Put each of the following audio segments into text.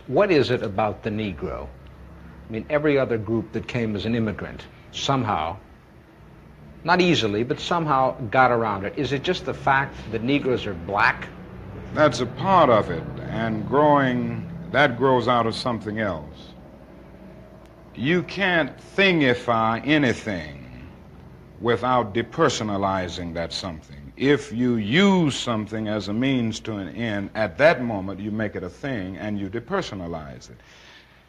What is it about the Negro? I mean, every other group that came as an immigrant somehow, not easily, but somehow got around it. Is it just the fact that Negroes are black? That's a part of it, and that grows out of something else. You can't thingify anything without depersonalizing that something. If you use something as a means to an end, at that moment you make it a thing and you depersonalize it.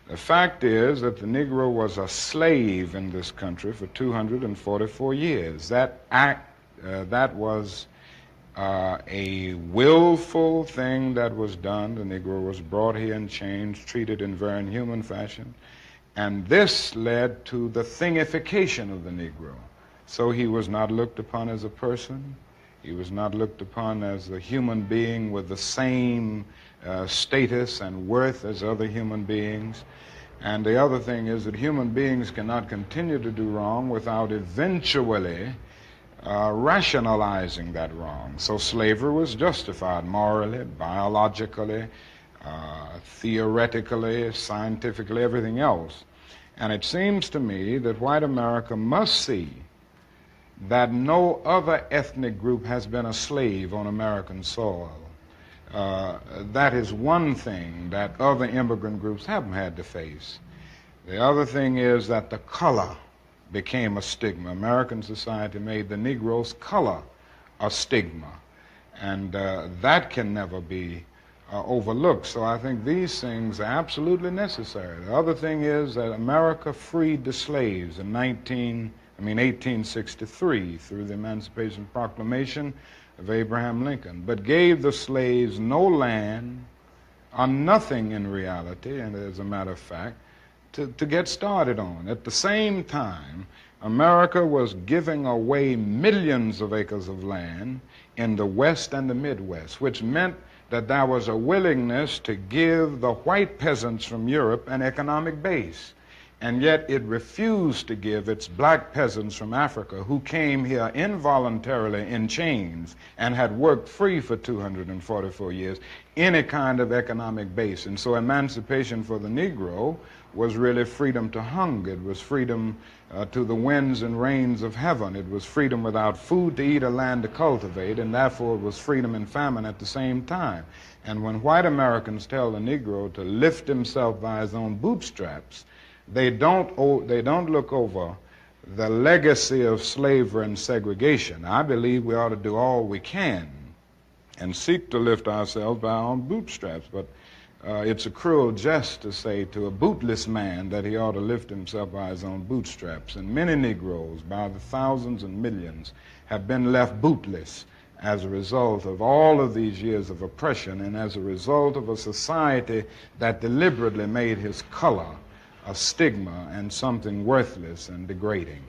The fact is that the Negro was a slave in this country for 244 years. That was a willful thing that was done. The Negro was brought here in chains, treated in very inhuman fashion, and this led to the thingification of the Negro. So he was not looked upon as a person. He was not looked upon as a human being with the same status and worth as other human beings. And the other thing is that human beings cannot continue to do wrong without eventually rationalizing that wrong. So slavery was justified morally, biologically, theoretically, scientifically, everything else. And it seems to me that white America must see that no other ethnic group has been a slave on American soil. That is one thing that other immigrant groups haven't had to face. The other thing is that the color became a stigma. American society made the Negro's color a stigma, and that can never be overlooked. So I think these things are absolutely necessary. The other thing is that America freed the slaves in 1863 through the Emancipation Proclamation of Abraham Lincoln, but gave the slaves no land or nothing in reality, and as a matter of fact, to get started on. At the same time, America was giving away millions of acres of land in the West and the Midwest, which meant that there was a willingness to give the white peasants from Europe an economic base. And yet it refused to give its black peasants from Africa, who came here involuntarily in chains and had worked free for 244 years, any kind of economic base. And so emancipation for the Negro was really freedom to hunger. It was freedom to the winds and rains of heaven. It was freedom without food to eat or land to cultivate, and therefore it was freedom and famine at the same time. And when white Americans tell the Negro to lift himself by his own bootstraps, they don't look over the legacy of slavery and segregation. I believe we ought to do all we can and seek to lift ourselves by our own bootstraps, but it's a cruel jest to say to a bootless man that he ought to lift himself by his own bootstraps. And many Negroes, by the thousands and millions, have been left bootless as a result of all of these years of oppression and as a result of a society that deliberately made his color a stigma and something worthless and degrading.